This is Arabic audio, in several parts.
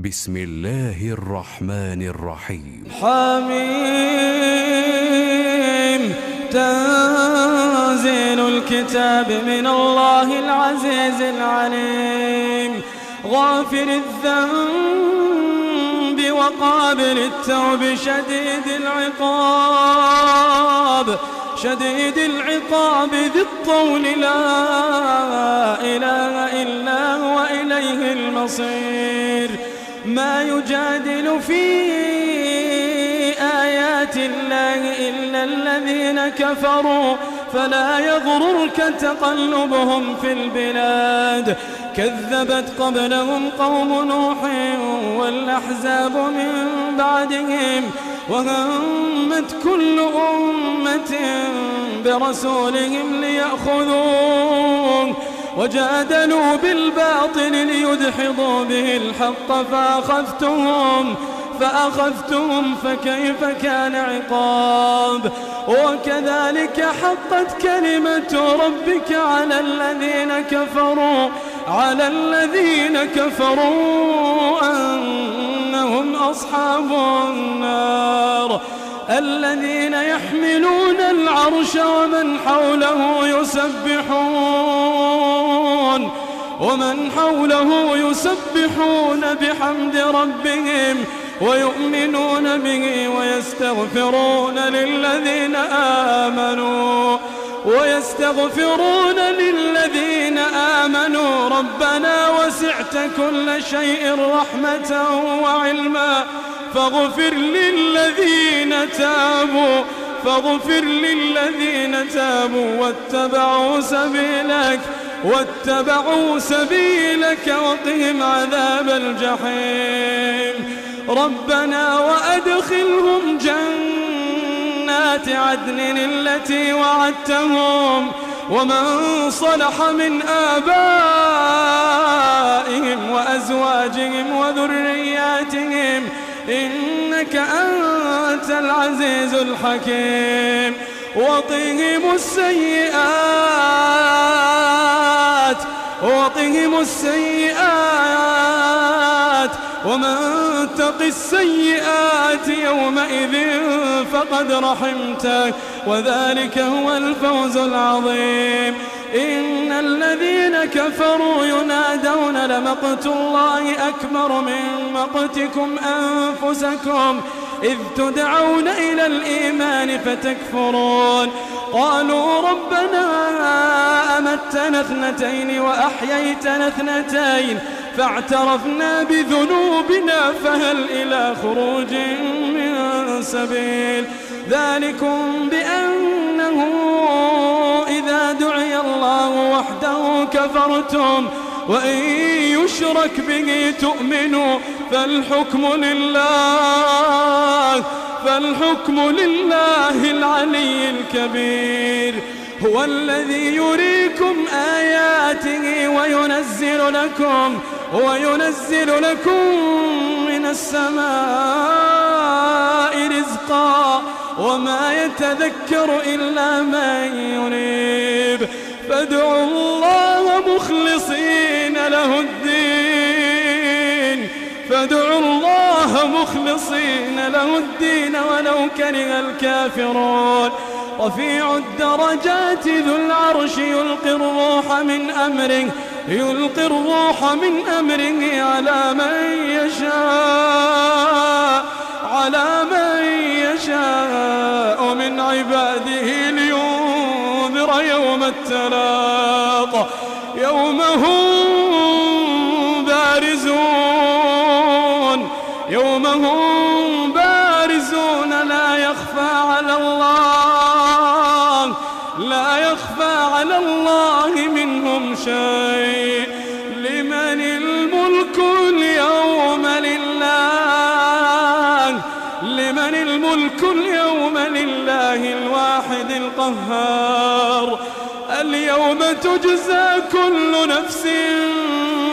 بسم الله الرحمن الرحيم. حميم. تنزيل الكتاب من الله العزيز العليم، غافر الذنب وقابل التوب شديد العقاب ذي الطول، لا إله إلا هو إليه المصير. ما يجادل في آيات الله إلا الذين كفروا، فلا يغررك تقلبهم في البلاد. كذبت قبلهم قوم نوح والأحزاب من بعدهم، وهمت كل أمة برسولهم ليأخذوه، وجادلوا بالباطل ليدحضوا به الحق فأخذتهم فكيف كان عقاب. وكذلك حقت كلمة ربك على الذين كفروا أنهم أصحاب النار. الذين يحملون العرش ومن حوله يسبحون بحمد ربهم ويؤمنون به ويستغفرون للذين آمنوا ربنا وسعت كل شيء رحمة وعلما فاغفر للذين تابوا واتبعوا سبيلك وقهم عذاب الجحيم. ربنا وأدخلهم جنات عدن التي وعدتهم ومن صلح من آبائهم وأزواجهم وذرياتهم إنك أنت العزيز الحكيم. وقهم السيئات ومن تق السيئات يومئذ فقد رحمته وذلك هو الفوز العظيم. إن الذين كفروا ينادون لمقت الله أكبر من مقتكم أنفسكم إذ تدعون إلى الإيمان فتكفرون. قالوا ربنا أمتنا اثنتين وأحييتنا اثنتين فاعترفنا بذنوبنا فهل إلى خروج من سبيل. ذلكم بأنه إذا دعي الله وحده كفرتم وإن يشرك به تؤمنوا فالحكم لله العلي الكبير. هو الذي يريكم آياته وينزل لكم من السماء رزقا وما يتذكر إلا من ينيب. فادعوا الله مخلصين له الدين ولو كره الكافرون. رفيع الدرجات ذو العرش يلقي الروح من أمره على من يشاء من عباده لينذر يوم التلاق يوم هم بارزون لا يخفى على الله منهم شيء. لمن الملك اليوم لله الواحد القهار. اليوم تجزى كل نفس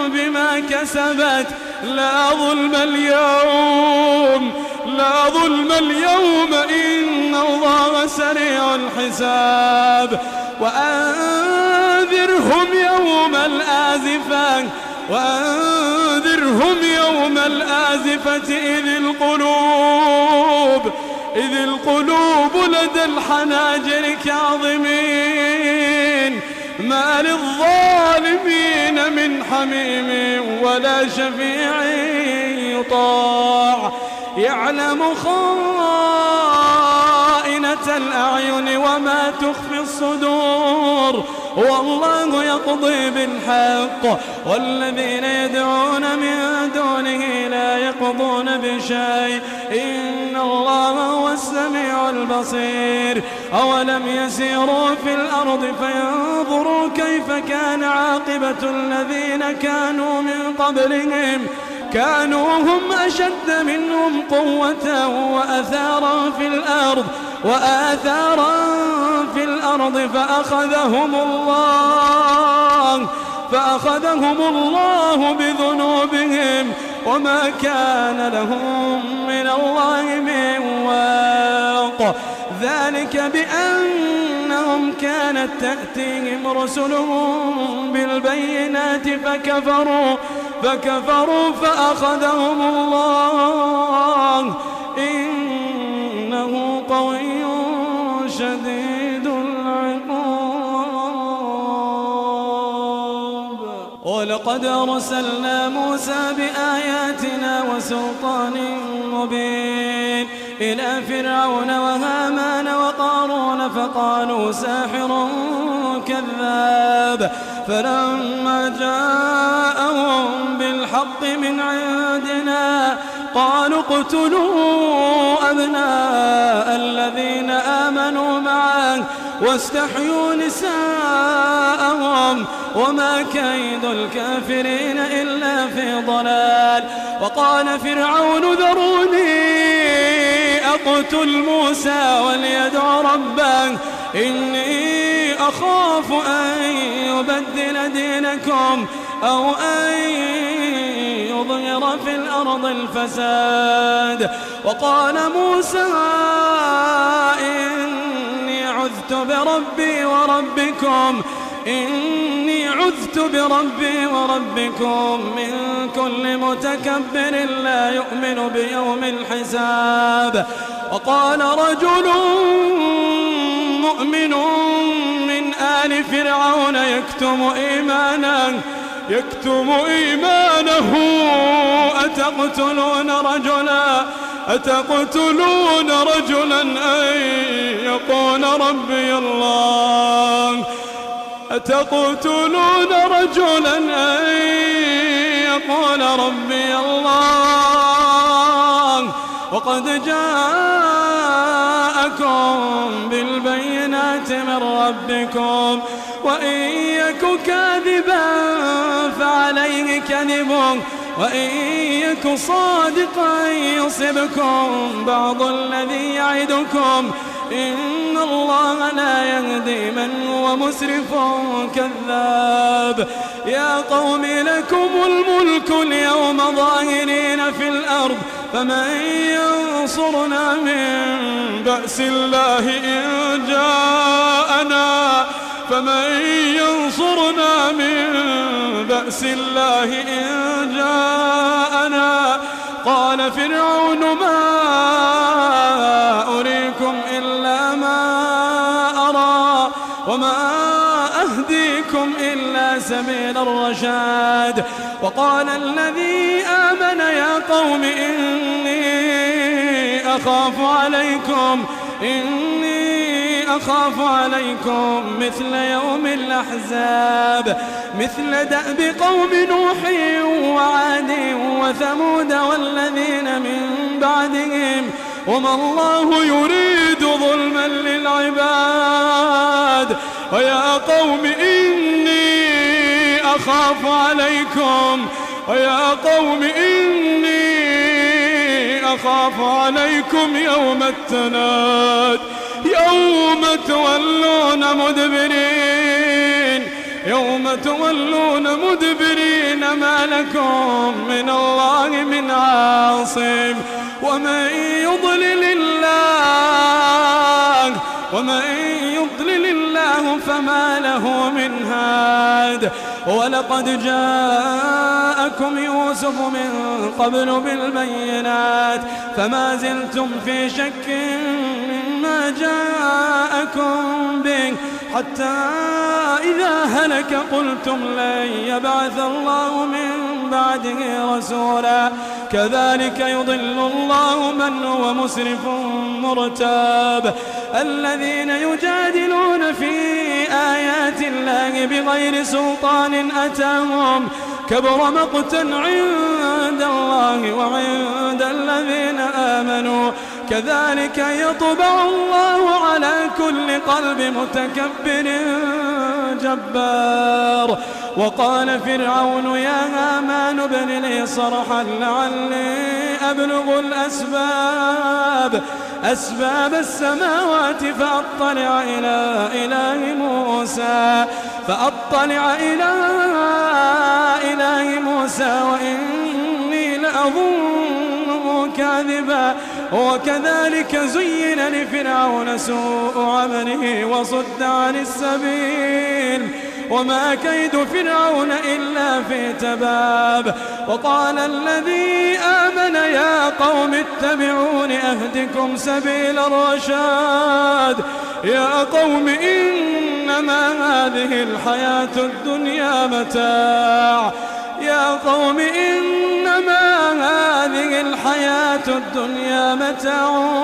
بما كسبت لا ظلم اليوم إن الله سريع الحساب. وأنذرهم يوم الآزفة الآزفة إذ القلوب لدى الحناجر كاظمين ما للظالمين من حميم ولا شفيع يطاع يعلم خائنة الأعين وما تخفي الصدور والله يقضي بالحق والذين يدعون من دونه لا يقضون بشيء إن الله هو السميع البصير أولم يسيروا في الأرض فينظروا كيف كان عاقبة الذين كانوا من قبلهم كانوا هم أشد منهم قوة وآثارا في الأرض فأخذهم الله بذنوبهم وما كان لهم من الله من واق ذلك بأنهم كانت تأتيهم رسلهم بالبينات فكفروا فأخذهم الله إنه قوي شديد العقاب ولقد أرسلنا موسى بآياتنا وسلطان مبين إلى فرعون وهامان وقارون فقالوا ساحر كذاب فلما جاءهم بالحق من عندنا قالوا اقتلوا أبناء الذين آمنوا معه واستحيوا نساءهم وما كيد الكافرين إلا في ضلال وقال فرعون ذروني أقتل موسى وليدع ربه إني أخاف أن يبدل دينكم أو أن يظهر في الأرض الفساد وقال موسى إني عذت بربي وربكم من كل متكبر لا يؤمن بيوم الحساب وقال رجل مؤمن من آل فرعون يكتم إيمانه أتقتلون رجلا أن يقول ربي الله وقد جاءكم بالبينات من ربكم وإن يك كاذبا فعليه كذبه وإن يك صادقا يصبكم بعض الذي يعدكم إن الله لا يهدي من هو مسرف كذاب يا قوم لكم الملك اليوم ظاهرين في الأرض فمن ينصرنا من بأس الله إن جاءنا قال فرعون ما أريكم إلا ما أرى وما أهديكم إلا سبيل الرشاد وقال الذي آمن يا قوم إني أخاف عليكم مثل يوم الأحزاب مثل دأب قوم نوح وعاد وثمود والذين من بعدهم وما الله يريد ظلما للعباد ويا قوم إني أخاف عليكم يوم التناد يوم تولون مدبرين ما لكم من الله من عاصم ومن يضلل الله فما له من هاد ولقد جاءكم يوسف من قبل بالبينات فما زلتم في شك مما جاءكم به حتى إذا هلك قلتم لن يبعث الله من بعده رسولا كذلك يضل الله من هو مسرف مرتاب الذين يجادلون في آيات الله بغير سلطان أتاهم كبر مقتا عند الله وعند الذين آمنوا كذلك يطبع الله على كل قلب متكبر جبار وقال فرعون يا هامان ابن لي صرحا لعلي أبلغ أسباب السماوات فأطلع إلى إله موسى وإني لأظنه كاذبا وكذلك زين لفرعون سوء عمله وصد عن السبيل وما كيد فرعون إلا في تباب وقال الذي آمن يا قوم اتبعون أهدكم سبيل الرشاد يا قوم إنما هذه الحياة الدنيا متاع يا قوم إنما هذه الحياة الدنيا متاع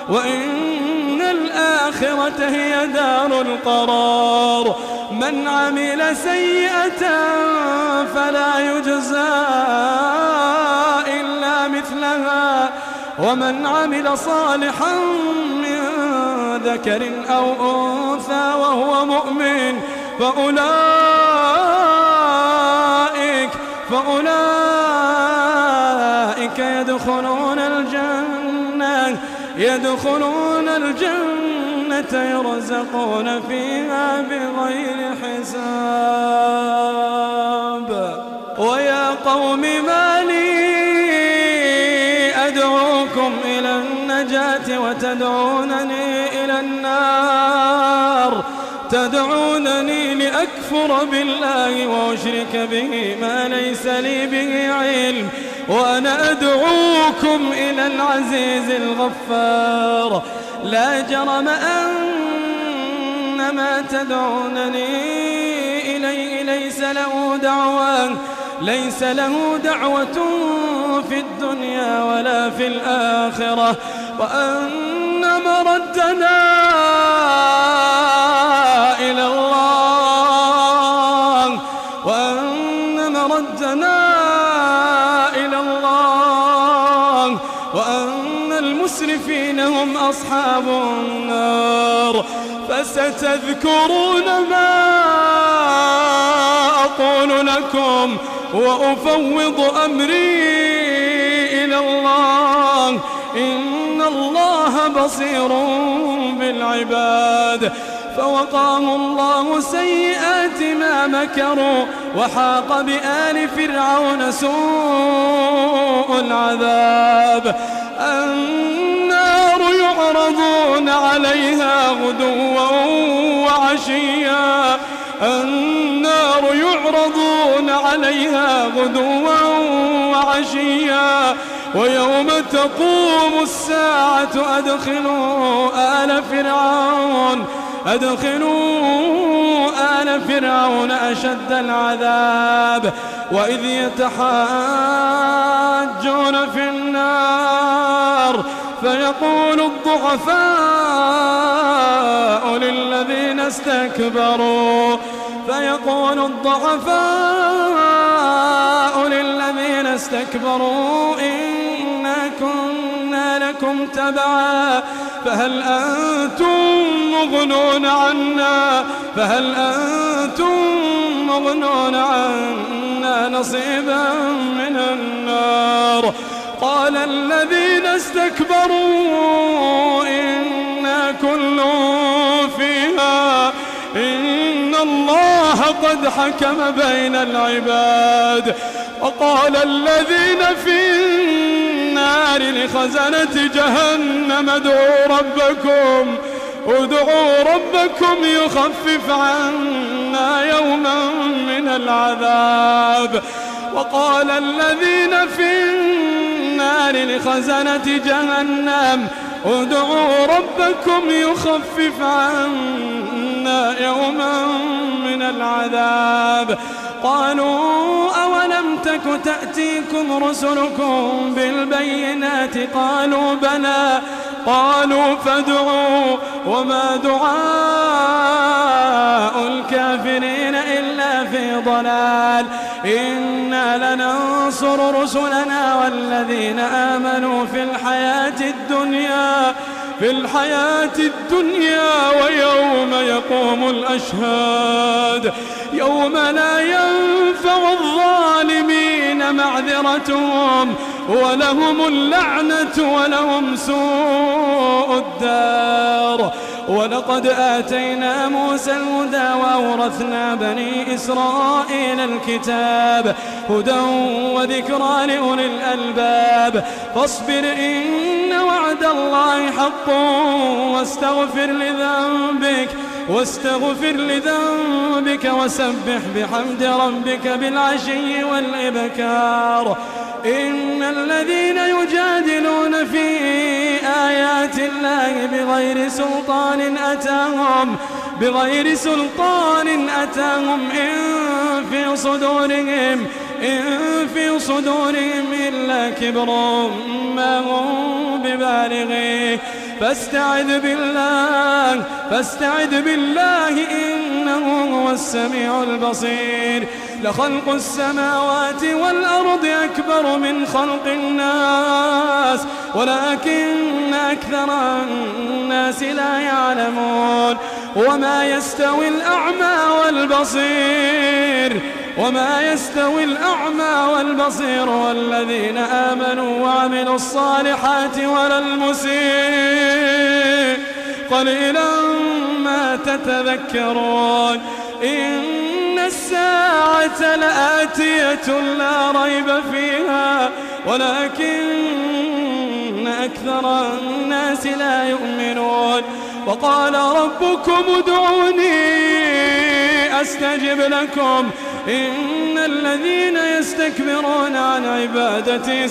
وإن الآخرة هي دار القرار من عمل سيئة فلا يجزى إلا مثلها ومن عمل صالحا من ذكر أو أنثى وهو مؤمن فأولئك يدخلون الجنة يرزقون فيها بغير حساب ويا قوم ما لي أدعوكم إلى النجاة وتدعونني إلى النار تدعونني لأكفر بالله وأشرك به ما ليس لي به علم وأنا أدعوكم إلى العزيز الغفار لا جرم أن ما تدعونني إليه ليس له دعوة في الدنيا ولا في الآخرة وأن مردنا إلى الله وأن المسرفين هم أصحاب النار فستذكرون ما أقول لكم وأفوض أمري إلى الله إن الله بصير بالعباد فوقاه الله سيئات ما مكروا وحاق بآل فرعون سوء العذاب النار يعرضون عليها غدوا وعشيا ويوم تقوم الساعة أدخلوا آل فرعون أشد العذاب وإذ يتحاجون في النار فيقول الضعفاء للذين استكبروا إنا كنا لكم تبعا فهل أنتم مغنون عنا نصيبا من النار قال الذين استكبروا إنا كل فيها إن الله قد حكم بين العباد وقال الذين في النار لخزنة جهنم ادعوا ربكم ادعوا ربكم يخفف عنا يوما من العذاب. وقال الذين في النار لخزنة جهنم ادعوا ربكم يخفف عنا يوما من العذاب. قالوا أولم تك تأتيكم رسلكم بالبينات قالوا بلى قالوا فادعوا وما دعاء الكافرين إلا في ضلال. إنا لننصر رسلنا والذين آمنوا في الحياة الدنيا ويوم يقوم الأشهاد يوم لا ينفع الظالمين معذرتهم ولهم اللعنة ولهم سوء الدار. ولقد آتينا موسى الهدى وأورثنا بني إسرائيل الكتاب هدى وذكرى لأولي الألباب. فاصبر إن وعد الله حق واستغفر لذنبك وسبح بحمد ربك بالعشي والإبكار. إن الذين يجادلون في آيات الله بغير سلطان أتاهم إن في صدورهم إلا كبر ما هم ببالغيه. فاستعذ بالله إنه هو السميع البصير. لخلق السماوات والأرض أكبر من خلق الناس ولكن أكثر الناس لا يعلمون. وما يستوي الأعمى والبصير والذين آمنوا وعملوا الصالحات ولا المسيء قليلا ما تتذكرون. إن الساعة لآتية لا ريب فيها ولكن أكثر الناس لا يؤمنون. وقال ربكم ادعوني أستجب لكم إن الذين يستكبرون عن عبادتي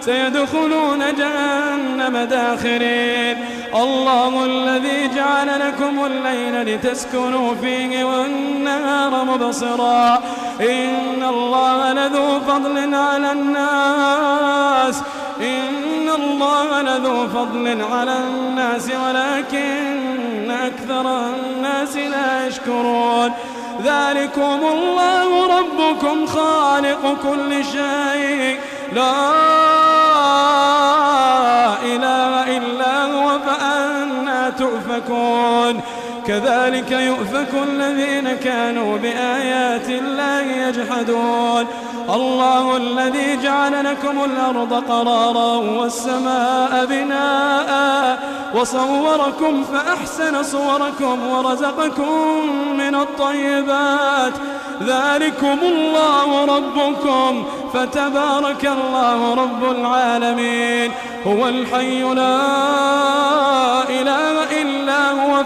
سيدخلون جهنم داخرين. الله الذي جعل لكم الليل لتسكنوا فيه والنهار مبصرا. إن الله لذو فضل على الناس ولكن أكثر الناس لا يشكرون. ذلكم الله ربكم خالق كل شيء لا إله إلا هو فأنى تؤفكون. كذلك يؤفك الذين كانوا بآيات الله يجحدون. الله الذي جعل لكم الأرض قرارا والسماء بناء وصوركم فأحسن صوركم ورزقكم من الطيبات. ذلكم الله ربكم فتبارك الله رب العالمين. هو الحي لا إله إلا هو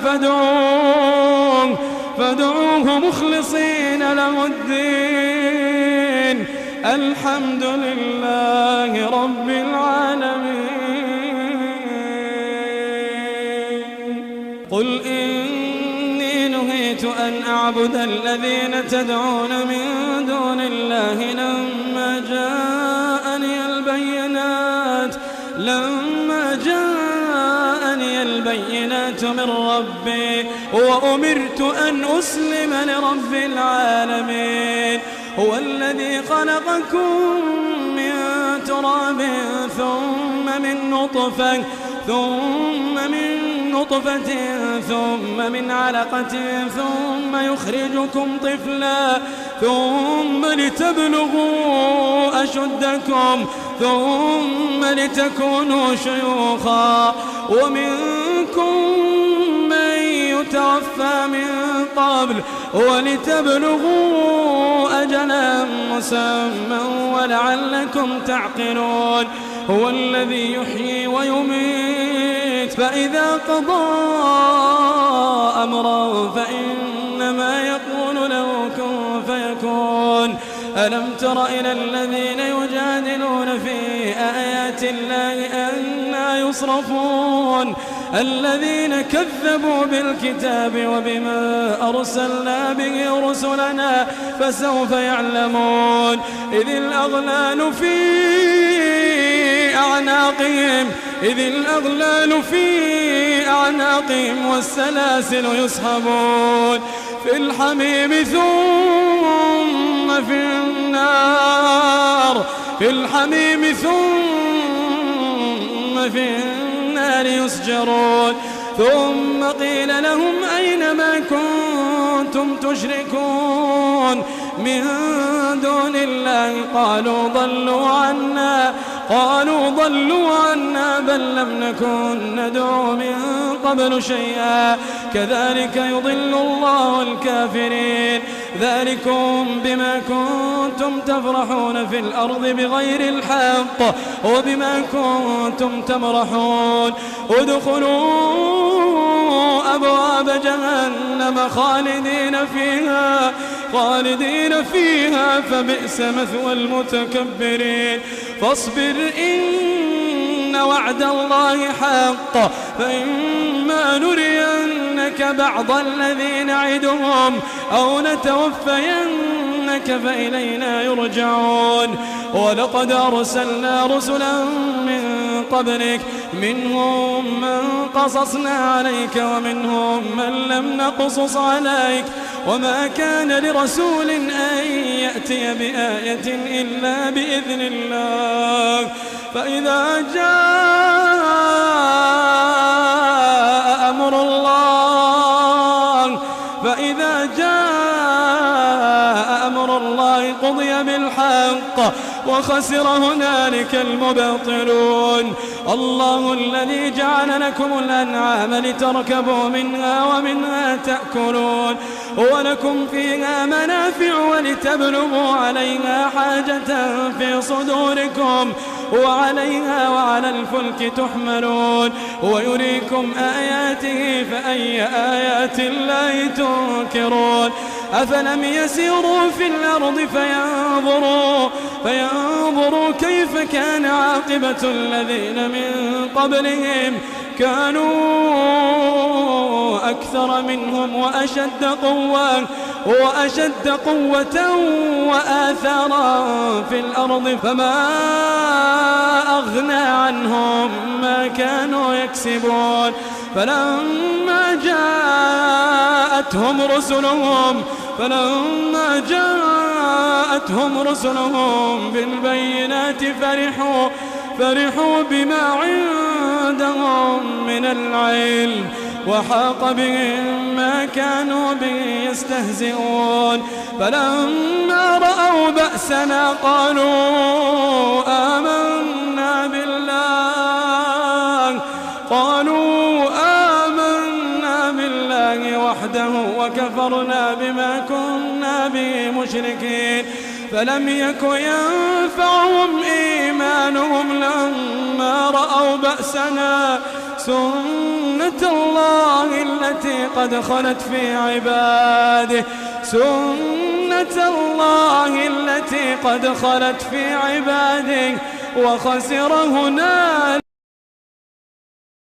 فادعوه مخلصين له الدين. الحمد لله رب العالمين. قل إني نهيت أن أعبد الذين تدعون من دون الله لما جاءني البينات من ربي وأمرت أن أسلم لرب العالمين. هو الذي خلقكم من تراب ثم من نطفة ثم من علقة ثم يخرجكم طفلا ثم لتبلغوا أشدكم ثم لتكونوا شيوخا ومنكم من يتوفى من قبل ولتبلغوا أجلا مسمى ولعلكم تعقلون. هو الذي يحيي ويميت فإذا قضى أمرا فإنما يقول له كن فيكون. ألم تر إلى الذين يجادلون في آيات الله أنى يصرفون الذين كذبوا بالكتاب وبما أرسلنا به رسلنا فسوف يعلمون إذ الأغلال في أعناقهم والسلاسل يسحبون في الحميم ثم في النار يسجرون ثم قيل لهم أين ما كنتم تشركون من دون الله قالوا ضلوا عنا بل لم نكن ندعو من قبل شيئا كذلك يضل الله الكافرين ذلكم بما كنتم تفرحون في الأرض بغير الحق وبما كنتم تمرحون ادخلوا أبواب جهنم خالدين فيها فبئس مثوى المتكبرين فاصبر إن وعد الله حق فإما نرينك بعض الذي نعدهم أو نتوفينك فإلينا يرجعون ولقد أرسلنا رسلا من قبلك منهم من قصصنا عليك ومنهم من لم نقصص عليك وما كان لرسول أن يأتي بآية إلا بإذن الله فإذا جاء أمر الله قضي بالحق وخسر هنالك المبطلون الله الذي جعل لكم الأنعام لتركبوا منها ومنها تأكلون ولكم فيها منافع ولتبلغوا عليها حاجة في صدوركم وعليها وعلى الفلك تحملون ويريكم آياته فأي آيات الله تنكرون أفلم يسيروا في الأرض فينظروا كيف كان عاقبة الذين من قبلهم كانوا أكثر منهم وأشد قوة وآثارا في الأرض فما أغنى عنهم ما كانوا يكسبون فلما جاءتهم رسلهم بالبينات فرحوا بما عندهم من العلم وحاق بهم ما كانوا به يستهزئون فلما رأوا بأسنا قالوا آمنا بالله وحده وكفرنا بما كنا به مشركين فلم يك ينفعهم إيمانهم لما رأوا بأسنا سنة الله التي قد خلت في عباده وخسر هنالك